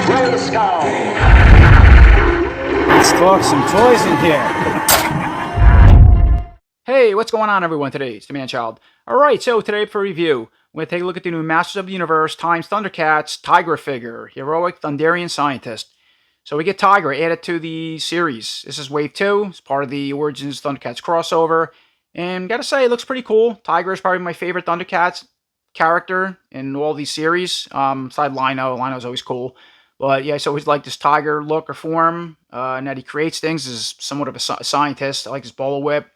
Let's talk some toys in here. Hey, what's going on, everyone? Today it's the Man-Child. Alright, so today for review, we're going to take a look at the new Masters of the Universe times ThunderCats TYGRA figure, Heroic Thunderian Scientist. So we get TYGRA added to the series. This is Wave 2. It's part of the Origins ThunderCats crossover. And gotta say, it looks pretty cool. TYGRA is probably my favorite ThunderCats character in all these series. Aside Lino. Lino's always cool. But yeah, I always like this tiger look or form. And that he creates things as somewhat of a scientist. I like his bolo whip.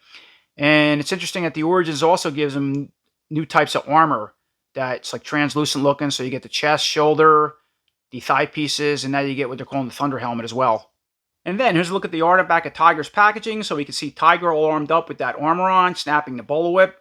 And it's interesting that the Origins also gives him new types of armor that's like translucent looking. So you get the chest, shoulder, the thigh pieces, and now you get what they're calling the Thunder Helmet as well. And then here's a look at the art back at TYGRA's packaging. So we can see TYGRA all armed up with that armor on, snapping the bolo whip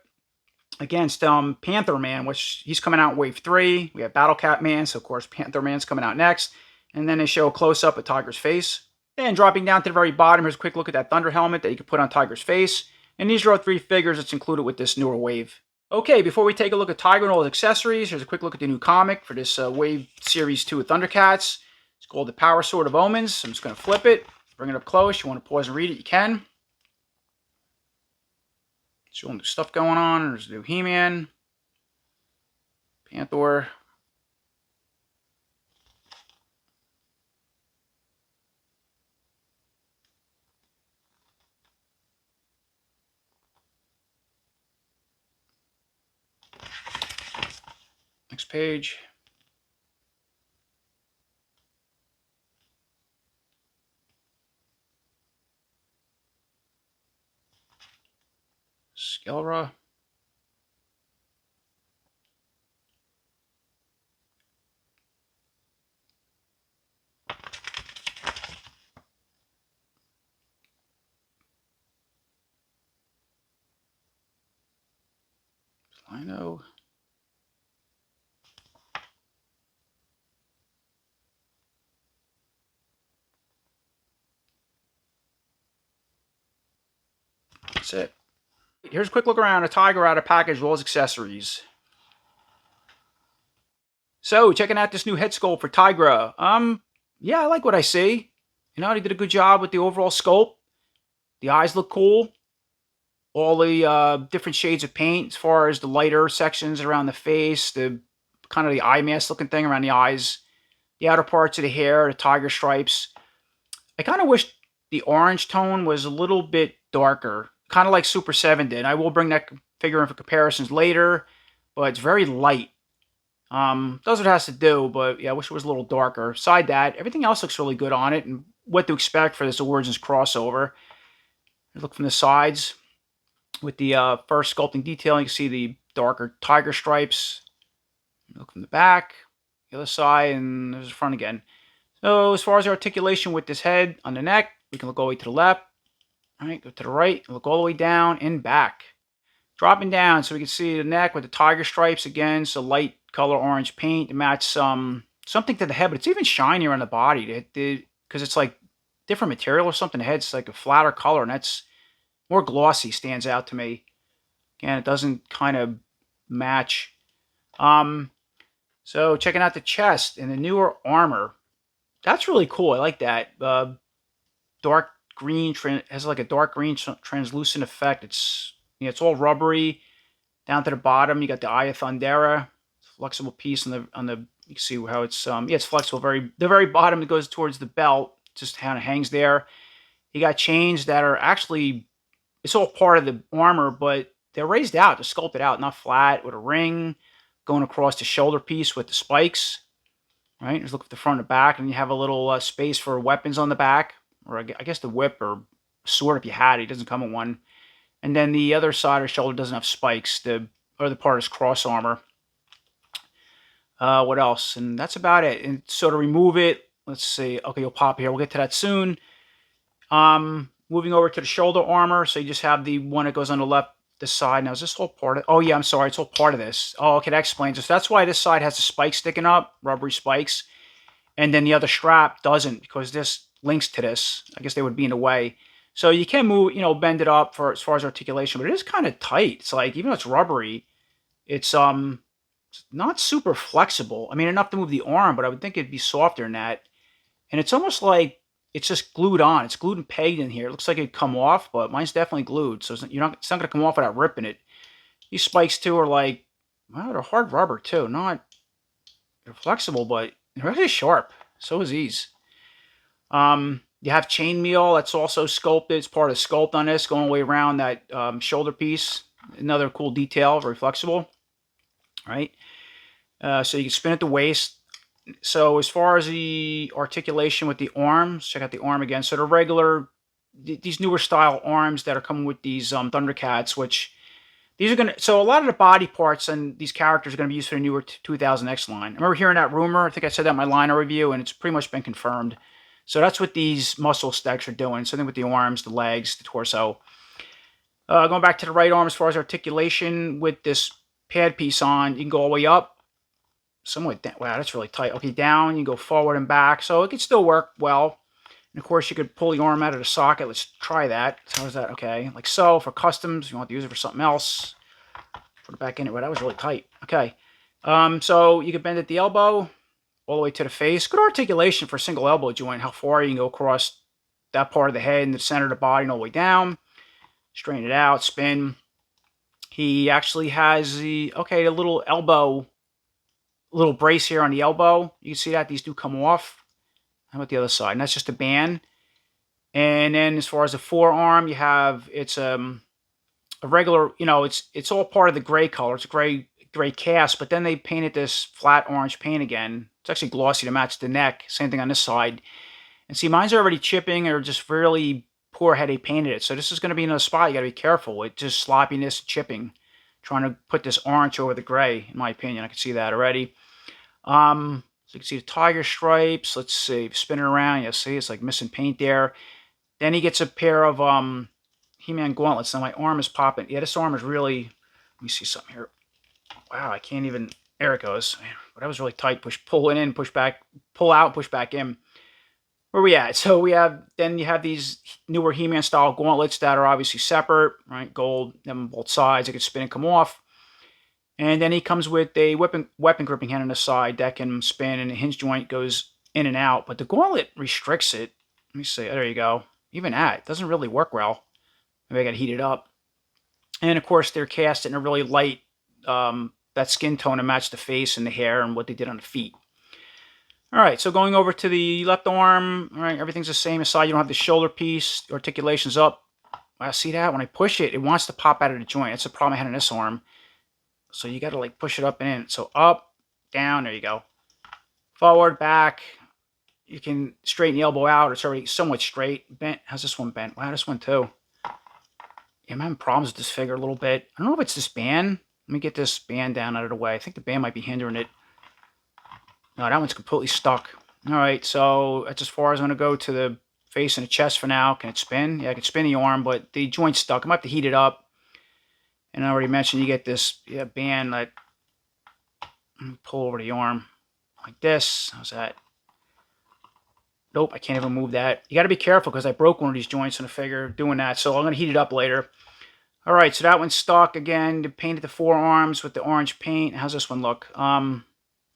against Panther Man, which he's coming out in Wave 3. We have Battle Cat Man, so of course Panther Man's coming out next. And then they show a close-up of TYGRA's face. Then dropping down to the very bottom, here's a quick look at that Thunder Helmet that you can put on TYGRA's face. And these are all 3 figures that's included with this newer wave. Okay, before we take a look at TYGRA and all his accessories, here's a quick look at the new comic for this Wave Series 2 of ThunderCats. It's called The Power Sword of Omens. So I'm just going to flip it, bring it up close. You want to pause and read it, you can. There's all new stuff going on. There's new He-Man, Panther. Next page. Skelra. Lino. That's it. Here's a quick look around at TYGRA out of package, as well as accessories. So, checking out this new head sculpt for TYGRA. Yeah, I like what I see. You know, they did a good job with the overall sculpt. The eyes look cool. All the different shades of paint, as far as the lighter sections around the face, the kind of the eye mask looking thing around the eyes, the outer parts of the hair, the tiger stripes. I kind of wish the orange tone was a little bit darker, kind of like Super 7 did. I will bring that figure in for comparisons later, but it's very light. Does what it has to do, but yeah, I wish it was a little darker. Aside that, everything else looks really good on it, and what to expect for this Origins crossover. Look from the sides with the first sculpting detailing. You can see the darker tiger stripes. Look from the back, the other side, and there's the front again. So as far as the articulation with this head on the neck, we can look all the way to the left. All right, go to the right, look all the way down and back. Dropping down, so we can see the neck with the tiger stripes again. So light color orange paint to match something to the head, but it's even shinier on the body because it's like different material or something. The head's like a flatter color, and that's more glossy. Stands out to me. Again, it doesn't kind of match. So checking out the chest and the newer armor. That's really cool. I like that. Dark green has like a dark green translucent effect. It's it's all rubbery down to the bottom. You got the Eye of Thundera, flexible piece on the. You can see how it's it's flexible. The very bottom, it goes towards the belt. Just kind of hangs there. You got chains that are actually, it's all part of the armor, but they're raised out, they're sculpted out, not flat, with a ring going across the shoulder piece with the spikes. Right, just look at the front and back, and you have a little space for weapons on the back, or I guess the whip or sword if you had it. It doesn't come with one. And then the other side of the shoulder doesn't have spikes. The other part is cross armor. What else? And that's about it. And so to remove it, let's see. Okay, you'll pop here. We'll get to that soon. Moving over to the shoulder armor. So you just have the one that goes on the left, this side. Now, is this all part of... Oh, yeah, I'm sorry. It's all part of this. Oh, okay, that explains it. So that's why this side has the spikes sticking up, rubbery spikes. And then the other strap doesn't, because this links to this. I guess they would be in the way. So you can move, bend it up for as far as articulation, but it is kind of tight. It's like, even though it's rubbery, it's not super flexible. I mean, enough to move the arm, but I would think it'd be softer than that. And it's almost like it's just glued on. It's glued and pegged in here. It looks like it'd come off, but mine's definitely glued. So it's not going to come off without ripping it. These spikes, too, are like, well, they're hard rubber, too. They're flexible, but they're really sharp. So is these. You have chainmail that's also sculpted. It's part of the sculpt on this, going all the way around that shoulder piece. Another cool detail, very flexible. Right? So you can spin at the waist. So as far as the articulation with the arms, check out the arm again. So the regular, these newer style arms that are coming with these Thundercats, which these are going to, so a lot of the body parts and these characters are going to be used for the newer 2000X line. I remember hearing that rumor. I think I said that in my liner review, and it's pretty much been confirmed. So that's what these muscle stacks are doing. Something with the arms, the legs, the torso. Going back to the right arm, as far as articulation with this pad piece on, you can go all the way up. Somewhat down. Wow, that's really tight. Okay, down, you go forward and back. So it can still work well. And of course, you could pull the arm out of the socket. Let's try that. So how's that? Okay, like so. For customs, if you want to use it for something else, put it back in it. Well, that was really tight. Okay. So you can bend at the elbow all the way to the face. Good articulation for a single elbow joint. How far you can go across that part of the head and the center of the body and all the way down. Straighten it out, spin. He actually has the little elbow, little brace here on the elbow. You can see that these do come off. How about the other side? And that's just a band. And then as far as the forearm, you have, it's a regular, it's all part of the gray color. It's a gray cast, but then they painted this flat orange paint again. It's actually glossy to match the neck. Same thing on this side. And see, mine's already chipping or just really poor how they painted it. So this is going to be another spot you got to be careful with, just sloppiness, chipping. Trying to put this orange over the gray, in my opinion. I can see that already. So you can see the tiger stripes. Let's see, spin it around. You see, it's like missing paint there. Then he gets a pair of He-Man gauntlets. Now my arm is popping. Yeah, this arm is really. Let me see something here. Wow, I can't even. There it goes. Man, but that was really tight. Pull it in, push back, pull out, push back in. Where we at? So you have these newer He-Man style gauntlets that are obviously separate, right? Gold, them on both sides. It can spin and come off. And then he comes with a weapon gripping hand on the side that can spin, and the hinge joint goes in and out. But the gauntlet restricts it. Let me see. There you go. Even that doesn't really work well. Maybe I got to heat it up. And of course, they're cast in a really light, that skin tone to match the face and the hair and what they did on the feet. All right, so going over to the left arm, all right, everything's the same aside. You don't have the shoulder piece. The articulation's up. Wow, see that? When I push it, it wants to pop out of the joint. That's the problem I had on this arm. So you got to like push it up and in. So up, down, there you go. Forward, back. You can straighten the elbow out. It's already somewhat straight. Bent. How's this one bent? Wow, this one too. Yeah, I'm having problems with this figure a little bit. I don't know if it's this band. Let me get this band down out of the way. I think the band might be hindering it. No, that one's completely stuck. All right, so that's as far as I'm going to go to the face and the chest for now. Can it spin? Yeah, I can spin the arm, but the joint's stuck. I might have to heat it up. And I already mentioned you get this band that pull over the arm like this. How's that? Nope, I can't even move that. You got to be careful because I broke one of these joints in the figure doing that. So I'm going to heat it up later. All right, so that one's stuck. Again, they painted the forearms with the orange paint. How's this one look?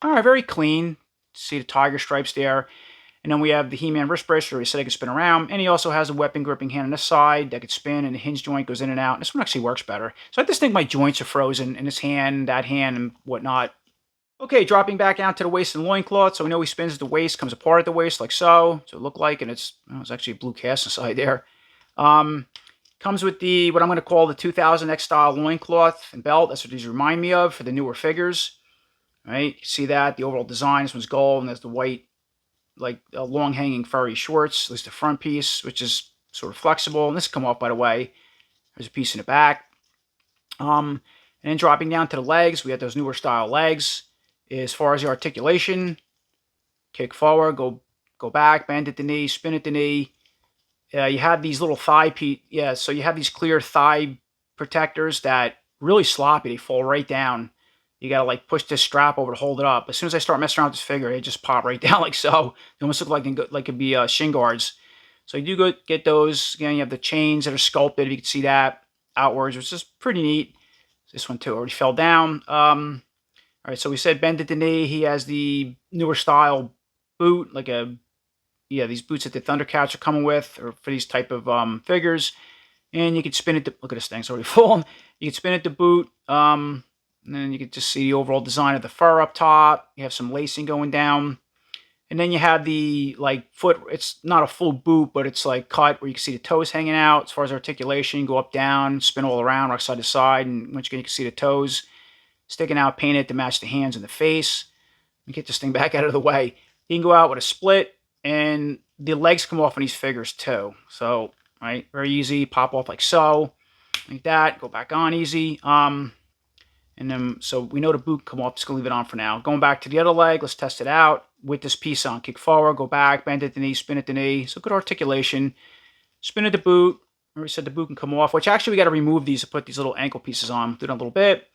All right, very clean. See the tiger stripes there. And then we have the He-Man wrist bracelet. We said it could spin around. And he also has a weapon gripping hand on this side that could spin, and the hinge joint goes in and out. This one actually works better. So I just think my joints are frozen in this hand, that hand, and whatnot. Okay, dropping back down to the waist and loincloth. So we know he spins at the waist, comes apart at the waist like so. So it looked like, and it's actually a blue cast inside there. Comes with the, what I'm going to call the 2000X style loincloth and belt. That's what these remind me of for the newer figures. Right, you see that? The overall design, this one's gold, and there's the white, like long hanging furry shorts. At least the front piece, which is sort of flexible. And this come off, by the way. There's a piece in the back. And then dropping down to the legs, we have those newer style legs. As far as the articulation, kick forward, go back, bend at the knee, spin at the knee. You have these little thigh piece. Yeah, so you have these clear thigh protectors that really sloppy. They fall right down. You got to like push this strap over to hold it up. As soon as I start messing around with this figure, it just pop right down like so. They almost look like it could be shin guards. So you do go get those. Again, you have the chains that are sculpted. You can see that outwards, which is pretty neat. This one too already fell down. All right, so we said bend at the knee. He has the newer style boot, like a yeah, these boots that the Thundercats are coming with, or for these type of figures. And you can spin it. Look at this thing; it's already fallen. You can spin it to boot. And then you can just see the overall design of the fur up top. You have some lacing going down. And then you have the foot. It's not a full boot, but it's like cut where you can see the toes hanging out. As far as articulation, you go up, down, spin all around, rock side to side, and once again you can see the toes sticking out, painted to match the hands and the face. Let me get this thing back out of the way. You can go out with a split, and the legs come off on these figures too. So, right, very easy. Pop off like so, like that. Go back on easy. And then, so we know the boot can come off. Just gonna leave it on for now. Going back to the other leg, let's test it out with this piece on. Kick forward, go back, bend at the knee, spin at the knee. So good articulation. Spin at the boot. I already said the boot can come off, which actually we got to remove these to put these little ankle pieces on. Do that a little bit.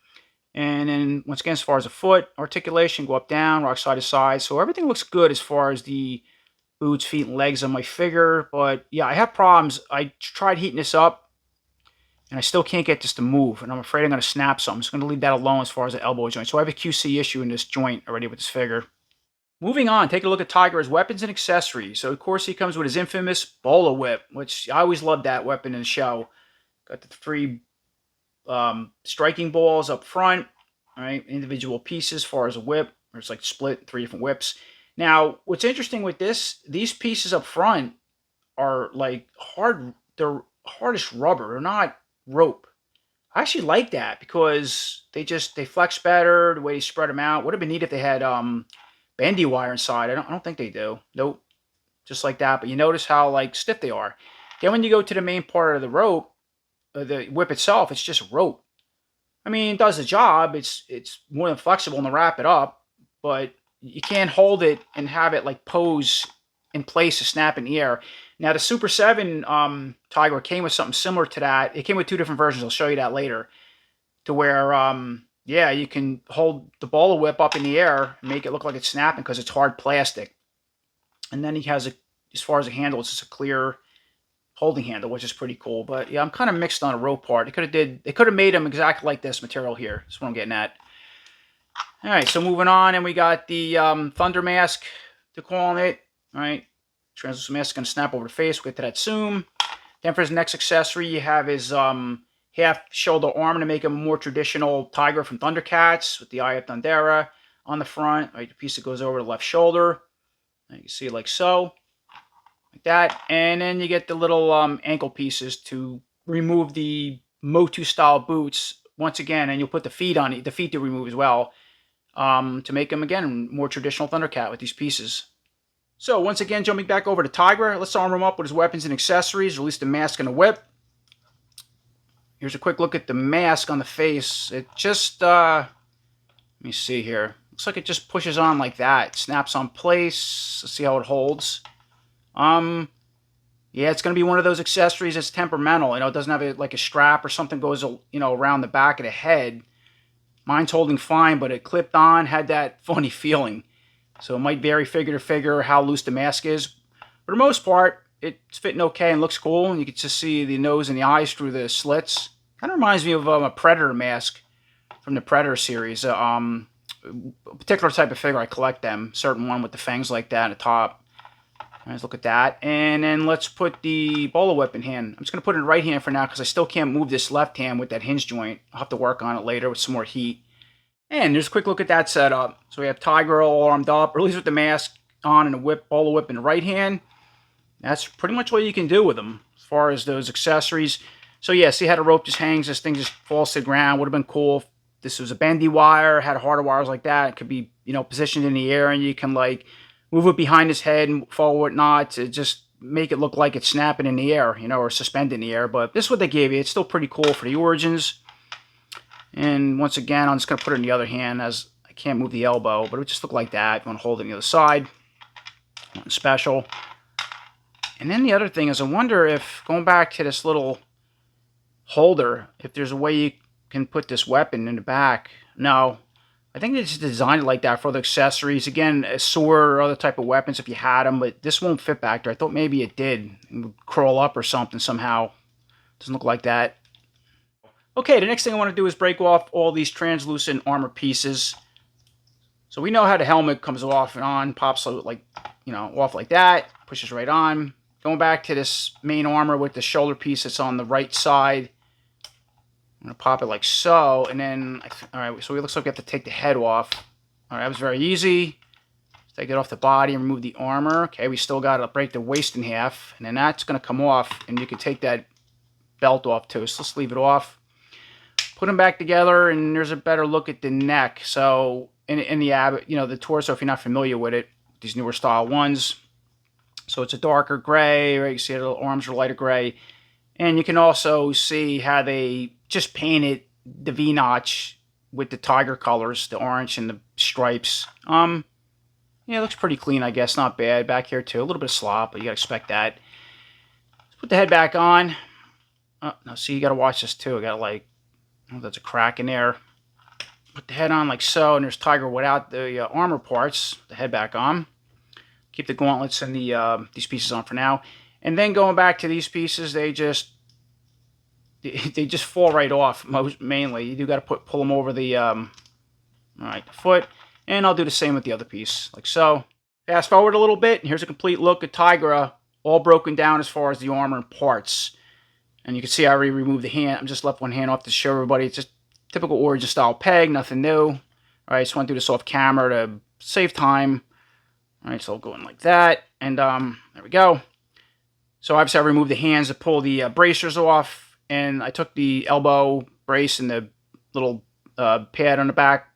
And then once again, as far as the foot, articulation, go up, down, rock side to side. So everything looks good as far as the boots, feet, and legs on my figure. But yeah, I have problems. I tried heating this up, and I still can't get this to move, and I'm afraid I'm going to snap something. So I'm going to leave that alone as far as the elbow joint. So I have a QC issue in this joint already with this figure. Moving on, take a look at Tygra's weapons and accessories. So, of course, he comes with his infamous bowler whip, which I always loved that weapon in the show. Got the 3 striking balls up front, all right, individual pieces as far as a whip. Or it's like split, 3 different whips. Now, what's interesting with this, these pieces up front are like hard, they're hardest rubber. They're not rope. I actually like that because they flex better, the way they spread them out. Would have been neat if they had bandy wire inside. I don't think they do. Nope. Just like that. But you notice how stiff they are. Then when you go to the main part of the rope, the whip itself, it's just rope. I mean, it does the job. It's more than flexible to wrap it up, but you can't hold it and have it pose in place to snap in the air. Now, the Super 7 Tygra came with something similar to that. It came with 2 different versions. I'll show you that later. To where, yeah, you can hold the bowler whip up in the air and make it look like it's snapping because it's hard plastic. And then he has, as far as a handle, it's just a clear holding handle, which is pretty cool. But, yeah, I'm kind of mixed on a rope part. They could have made them exactly like this material here. That's what I'm getting at. All right, so moving on, and we got the Thunder Mask, to call it. All right. Translucent mask is going to snap over the face. We'll get to that soon. Then for his next accessory, you have his half shoulder arm to make him a more traditional Tygra from ThunderCats with the Eye of Thundera on the front. Right, the piece that goes over the left shoulder. You can see it like so. Like that. And then you get the little ankle pieces to remove the Motu style boots once again. And you'll put the feet on it. The feet to remove as well. To make him, again, more traditional Thundercat with these pieces. So, once again, jumping back over to Tygra, let's arm him up with his weapons and accessories, release the mask and the whip. Here's a quick look at the mask on the face. It just, let me see here. Looks like it just pushes on like that. It snaps on place. Let's see how it holds. Yeah, it's going to be one of those accessories that's temperamental. It doesn't have a strap or something goes, around the back of the head. Mine's holding fine, but it clipped on, had that funny feeling. So it might vary figure to figure how loose the mask is. For the most part, it's fitting okay and looks cool. And you can just see the nose and the eyes through the slits. Kind of reminds me of a Predator mask from the Predator series. A particular type of figure, I collect them. Certain one with the fangs like that at the top. Let's look at that. And then let's put the bowler whip in hand. I'm just going to put it in the right hand for now because I still can't move this left hand with that hinge joint. I'll have to work on it later with some more heat. And there's a quick look at that setup. So we have Tygra all armed up, or at least with the mask on and a bowler whip in the right hand. That's pretty much what you can do with them as far as those accessories. So yeah, see how the rope just hangs, this thing just falls to the ground. Would have been cool if this was a bendy wire, had harder wires like that. It could be, positioned in the air and you can move it behind his head and forward not to just make it look like it's snapping in the air, or suspended in the air. But this is what they gave you. It's still pretty cool for the origins. And once again, I'm just going to put it in the other hand as I can't move the elbow, but it would just look like that. You want to hold it on the other side. Nothing special. And then the other thing is I wonder if, going back to this little holder, if there's a way you can put this weapon in the back. No. I think they just designed it like that for the accessories. Again, a sword or other type of weapons if you had them, but this won't fit back there. I thought maybe it did. It would crawl up or something somehow. Doesn't look like that. Okay, the next thing I want to do is break off all these translucent armor pieces. So we know how the helmet comes off and on, pops off like that. pushes right on. Going back to this main armor with the shoulder piece that's on the right side. I'm going to pop it like so, and then, alright, so it looks like we have to take the head off. Alright, that was very easy. Take it off the body and remove the armor. Okay, we still got to break the waist in half, and then that's going to come off, and you can take that belt off too. So let's leave it off. Put them back together, and there's a better look at the neck. So in the the torso, if you're not familiar with it, these newer style ones. So it's a darker gray, right? You see the little arms are lighter gray, and you can also see how they just painted the V-notch with the tiger colors, the orange and the stripes. Yeah, it looks pretty clean, I guess. Not bad. Back here, too. A little bit of slop, but you got to expect that. Let's put the head back on. Oh, no, see, you got to watch this, too. I got to, like, oh, there's a crack in there. Put the head on like so, and there's Tiger without the armor parts. The head back on. Keep the gauntlets and these pieces on for now. And then going back to these pieces, they just fall right off, mainly. You do got to pull them over the, the foot. And I'll do the same with the other piece, like so. Fast forward a little bit, and here's a complete look at TYGRA, all broken down as far as the armor and parts. And you can see I already removed the hand. I'm just left one hand off to show everybody. It's just typical Origin style peg, nothing new. All right, just want to do this off camera to save time. All right, so I'll go in like that, and there we go. So obviously I removed the hands to pull the bracers off, and I took the elbow brace and the little pad on the back,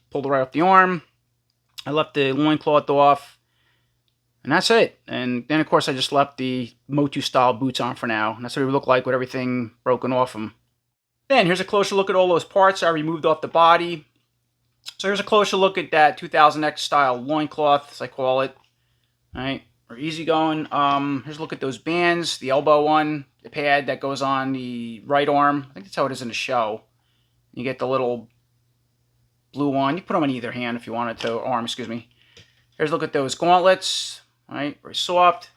pulled it right off the arm. I left the loincloth off, and that's it. And then, of course, I just left the Motu style boots on for now, and that's what it would look like with everything broken off them. Then here's a closer look at all those parts I removed off the body. So here's a closer look at that 2000X style loincloth, as I call it. All right, we're easy going. Here's a look at those bands, the elbow one, the pad that goes on the right arm. I think that's how it is in the show. You get the little blue one. You can put them on either hand if you wanted to, arm, excuse me. Here's a look at those gauntlets. All right, very soft.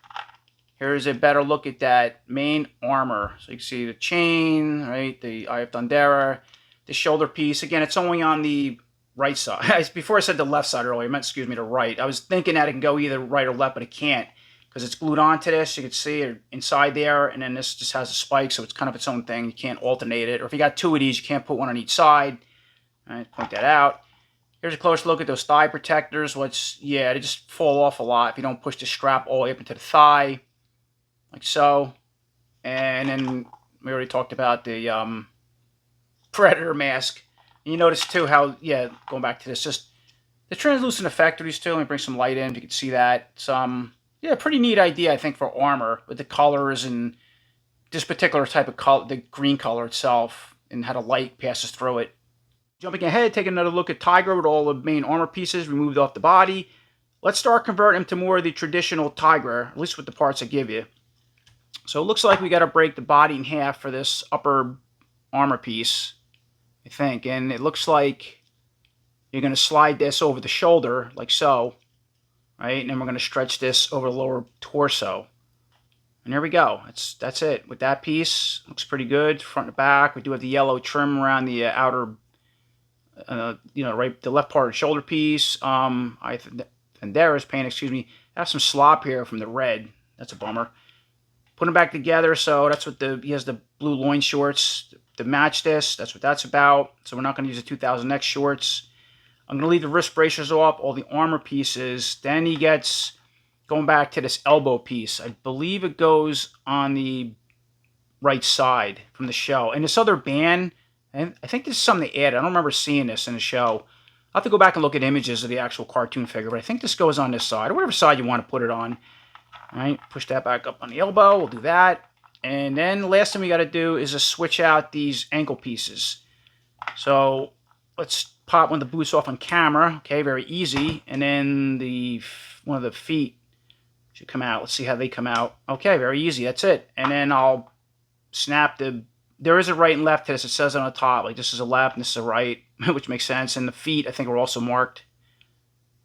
Here's a better look at that main armor. So you can see the chain, right? The Eye of Thundera, the shoulder piece. Again, it's only on the right side. Before I said the left side earlier, I meant, excuse me, the right. I was thinking that it can go either right or left, but it can't because it's glued onto this. You can see it inside there, and then this just has a spike, so it's kind of its own thing. You can't alternate it. Or if you got two of these, you can't put one on each side. All right, point that out. Here's a close look at those thigh protectors. Yeah, they just fall off a lot if you don't push the strap all the way up into the thigh, like so. And then we already talked about the Predator mask. And you notice too how, yeah, going back to this, just the translucent effect of these two. Let me bring some light in. You can see that. Some, yeah, pretty neat idea, I think, for armor with the colors and this particular type of color, the green color itself, and how the light passes through it. Jumping ahead, taking another look at TYGRA with all the main armor pieces removed off the body. Let's start converting them to more of the traditional TYGRA, at least with the parts I give you. So it looks like we got to break the body in half for this upper armor piece, I think. And it looks like you're going to slide this over the shoulder, like so, right? And then we're going to stretch this over the lower torso. And there we go. That's it. With that piece, looks pretty good, front and back. We do have the yellow trim around the outer, right, the left part of the shoulder piece. Thundera's paint, excuse me. I have some slop here from the red. That's a bummer. Put them back together, so that's what he has the blue loin shorts to match this. That's what that's about. So we're not going to use the 2000X shorts. I'm going to leave the wrist bracers off, all the armor pieces. Then he gets, going back to this elbow piece. I believe it goes on the right side from the show. And this other band, and I think this is something they added. I don't remember seeing this in the show. I'll have to go back and look at images of the actual cartoon figure, but I think this goes on this side, or whatever side you want to put it on. All right, push that back up on the elbow. We'll do that. And then the last thing we got to do is just switch out these ankle pieces. So let's pop one of the boots off on camera. Okay, very easy. And then one of the feet should come out. Let's see how they come out. Okay, very easy. That's it. And then I'll snap there is a right and left to this. It says on the top, like this is a left and this is a right, which makes sense. And the feet, I think, are also marked.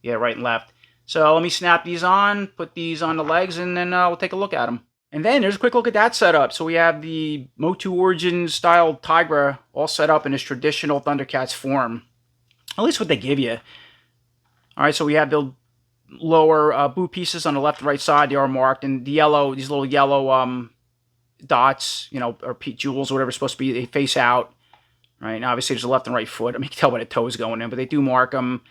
Yeah, right and left. So let me snap these on, put these on the legs, and then we'll take a look at them. And then there's a quick look at that setup. So we have the Motu Origin style TYGRA all set up in its traditional Thundercats form. At least what they give you. All right, so we have the lower boot pieces on the left and right side, they are marked, and the yellow, these little yellow dots, you know, or jewels or whatever it's supposed to be, they face out. Right, now obviously there's a left and right foot. I mean, you can tell by the toes going in, but they do mark them.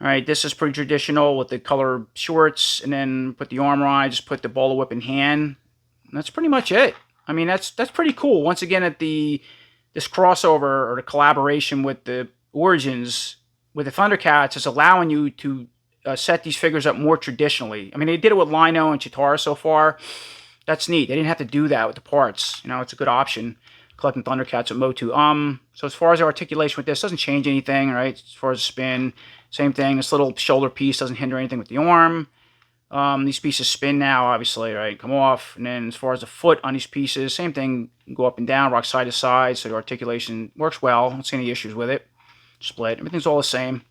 All right, this is pretty traditional with the color shorts, and then put the armor on, just put the bowler whip in hand. And that's pretty much it. I mean, that's pretty cool. Once again, at this crossover or the collaboration with the Origins with the Thundercats is allowing you to set these figures up more traditionally. I mean, they did it with Lino and Chitara so far. That's neat. They didn't have to do that with the parts. You know, it's a good option. Collecting Thundercats with Motu. So as far as the articulation with this, doesn't change anything, right? As far as the spin, same thing. This little shoulder piece doesn't hinder anything with the arm. These pieces spin now, obviously, right? Come off. And then as far as the foot on these pieces, same thing. Go up and down, rock side to side, so the articulation works well. I don't see any issues with it. Split. Everything's all the same.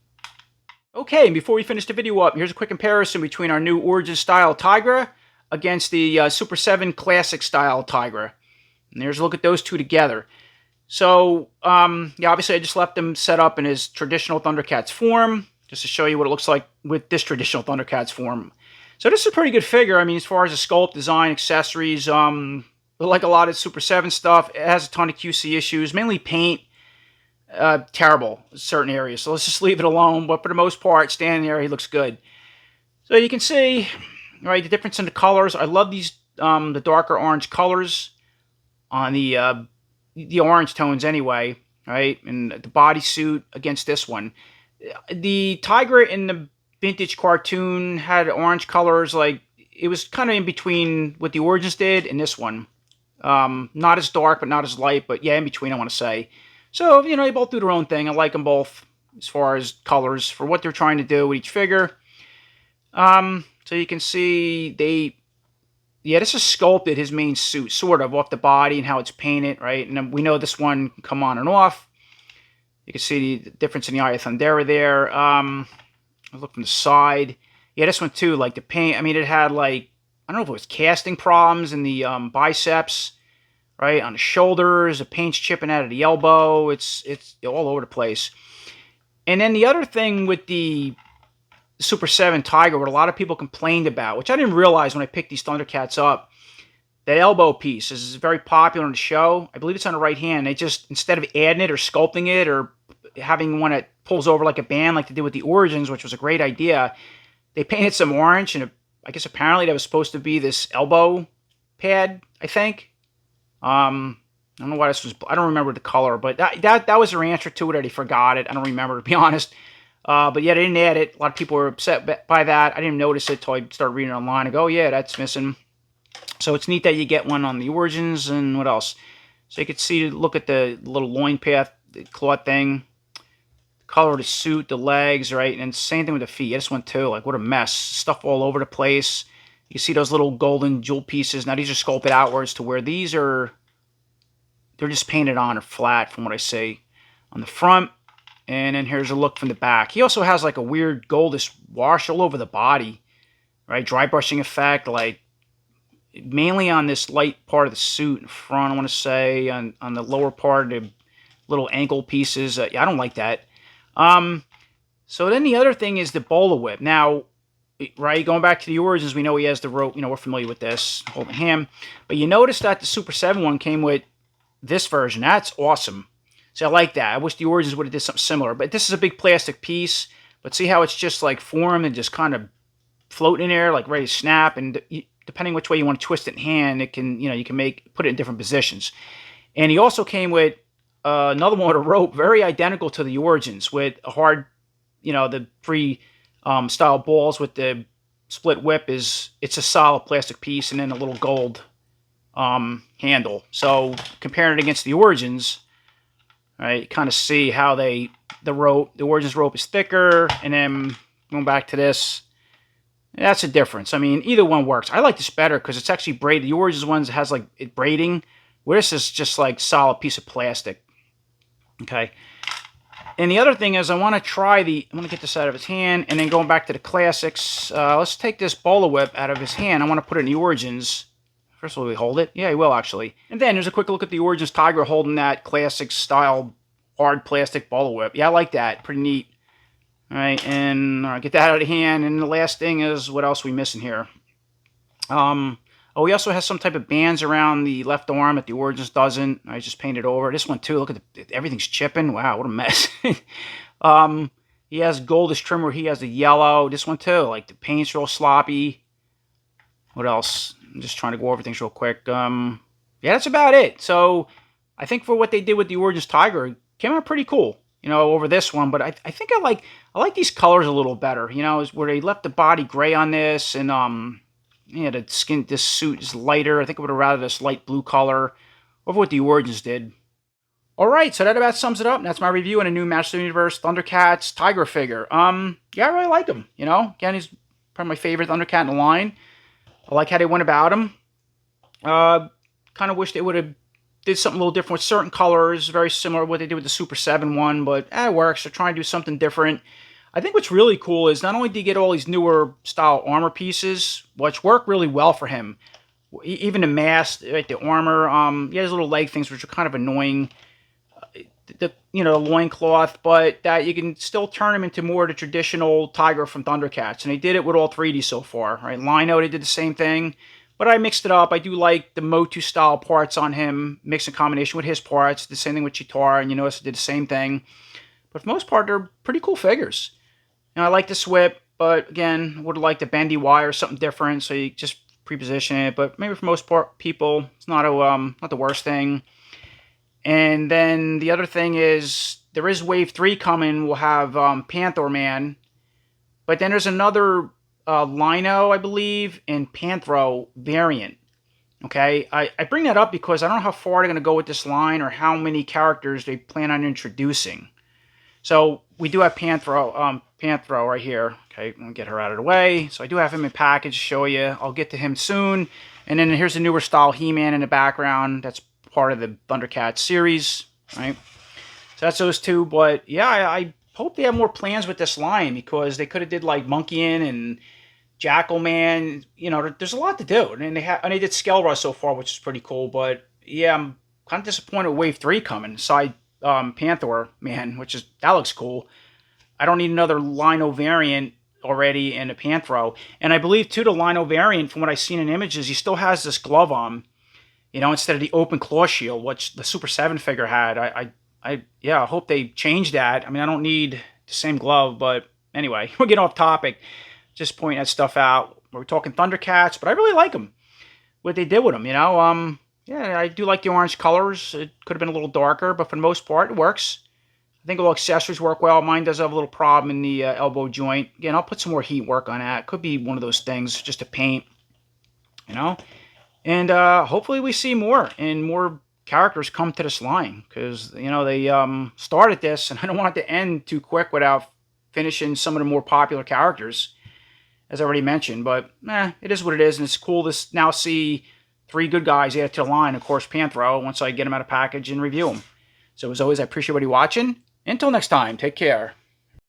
Okay, and before we finish the video up, here's a quick comparison between our new Origins style TYGRA against the Super 7 Classic style TYGRA. And there's a look at those two together. So, yeah, obviously I just left them set up in his traditional Thundercats form, just to show you what it looks like with this traditional Thundercats form. So this is a pretty good figure. I mean, as far as the sculpt, design, accessories, like a lot of Super 7 stuff, it has a ton of QC issues, mainly paint. Terrible in certain areas. So let's just leave it alone. But for the most part, standing there, he looks good. So you can see, right, the difference in the colors. I love these, the darker orange colors on the orange tones anyway, right? And the bodysuit against this one. The TYGRA in the vintage cartoon had orange colors, like it was kind of in between what the Origins did and this one. Not as dark, but not as light, but yeah, in between, I want to say. So, you know, they both do their own thing. I like them both as far as colors for what they're trying to do with each figure. So you can see yeah, this is sculpted, his main suit, sort of, off the body and how it's painted, right? And then we know this one can come on and off. You can see the difference in the Eye of Thundera there. I look from the side. Yeah, this one too, like the paint, I mean, it had like, I don't know if it was casting problems in the biceps, right? On the shoulders, the paint's chipping out of the elbow. It's all over the place. And then the other thing with the Super 7 TYGRA, what a lot of people complained about, which I didn't realize when I picked these Thundercats up, that elbow piece is very popular in the show. I believe it's on the right hand. They just, instead of adding it or sculpting it or having one that pulls over like a band like they did with the Origins, which was a great idea, they painted some orange, and I guess apparently that was supposed to be this elbow pad, I think. I don't know why this was, I don't remember the color, but that was their answer to it. I forgot it. I don't remember, to be honest. But yeah, they didn't add it. A lot of people were upset by that. I didn't notice it until I started reading it online. I go, oh yeah, that's missing. So it's neat that you get one on the Origins. And what else? So you can see, look at the little loin path, the cloth thing, the color of the suit, the legs, right? And same thing with the feet. This one too, like what a mess. Stuff all over the place. You see those little golden jewel pieces. Now these are sculpted outwards to where these are, they're just painted on or flat from what I see on the front. And then here's a look from the back. He also has like a weird goldish wash all over the body, right? Dry brushing effect, like mainly on this light part of the suit in front, I want to say, on the lower part, the little ankle pieces. Yeah, I don't like that. So then the other thing is the bowler whip. Now, right, going back to the Origins, we know he has the rope. You know, we're familiar with this, holding him. But you notice that the Super 7 one came with this version. That's awesome. So I like that. I wish the Origins would have did something similar. But this is a big plastic piece. But see how it's just like formed and just kind of floating in there, like ready to snap. And depending which way you want to twist it in hand, it can, you know, you can put it in different positions. And he also came with another one with a rope, very identical to the Origins, with a hard, you know, the free style balls with the split whip it's a solid plastic piece, and then a little gold handle. So comparing it against the Origins, right, you kind of see how the Origins rope is thicker, and then going back to this, that's a difference. I mean, either one works. I like this better because it's actually braided. The Origins ones has like it braiding, where this is just like solid piece of plastic. Okay. And the other thing is, I want to try I'm going to get this out of his hand, and then going back to the classics, let's take this bowler whip out of his hand. I want to put it in the Origins. First of all, will he hold it? Yeah, he will, actually. And then there's a quick look at the Origins TYGRA holding that classic style hard plastic bowler whip. Yeah, I like that. Pretty neat. All right, and get that out of hand. And the last thing is, what else are we missing here? Oh, he also has some type of bands around the left arm that the Origins doesn't. I just painted over. This one too, look at everything's chipping. Wow, what a mess. He has goldish trim where he has the yellow. This one too, like the paint's real sloppy. What else? I'm just trying to go over things real quick. Yeah, that's about it. So I think for what they did with the Origins Tiger, it came out pretty cool, you know, over this one. But I think I like these colors a little better, you know, is where they left the body gray on this, and yeah, the skin, this suit is lighter. I think I would have rather this light blue color over what the Origins did. Alright, so that about sums it up. That's my review on a new Master Universe ThunderCats TYGRA figure. Yeah, I really like him, you know. Again, he's probably my favorite ThunderCat in the line. I like how they went about him. Kind of wish they would have did something a little different with certain colors, very similar to what they did with the Super 7 one, but it works. They're trying to do something different. I think what's really cool is not only do you get all these newer style armor pieces, which work really well for him, even the mask, right, the armor, he has little leg things which are kind of annoying, the loincloth, but that you can still turn him into more of the traditional Tiger from ThunderCats, and they did it with all 3D so far, right? Lino, they did the same thing, but I mixed it up. I do like the Motu style parts on him, mixed in combination with his parts, the same thing with Chitara, and you notice I did the same thing, but for the most part, they're pretty cool figures. And I like this whip, but again, would have liked a bendy wire or something different, so you just pre-position it. But maybe for most people, it's not the worst thing. And then the other thing is, there is Wave 3 coming. We'll have Panther Man. But then there's another Lino, I believe, and Panthro variant. Okay, I bring that up because I don't know how far they're going to go with this line or how many characters they plan on introducing. So we do have Panthro right here. Okay, I'm going to get her out of the way. So I do have him in package to show you. I'll get to him soon. And then here's the newer style He-Man in the background. That's part of the ThunderCats series, right? So that's those two. But yeah, I hope they have more plans with this line, because they could have did like Monkey-In and Jackal Man. You know, there's a lot to do. And they did Skelra so far, which is pretty cool. But yeah, I'm kind of disappointed with Wave 3 coming. Side Panther Man, that looks cool. I don't need another Lino variant already in a Panthro. And I believe too, the Lino variant, from what I've seen in images, he still has this glove on, you know, instead of the open claw shield, which the Super 7 figure had. I hope they change that. I mean, I don't need the same glove, but anyway, we're getting off topic. Just pointing that stuff out. We're talking ThunderCats, but I really like them. What they did with them, you know. Yeah, I do like the orange colors. It could have been a little darker, but for the most part, it works. I think all accessories work well. Mine does have a little problem in the elbow joint. Again, I'll put some more heat work on that. Could be one of those things, just to paint, you know. And hopefully we see more, and more characters come to this line, because, you know, they started this, and I don't want it to end too quick without finishing some of the more popular characters, as I already mentioned. But it is what it is, and it's cool to now see 3 good guys added to the line. Of course, Panthro, once I get them out of package and review them. So as always, I appreciate everybody watching. Until next time, take care.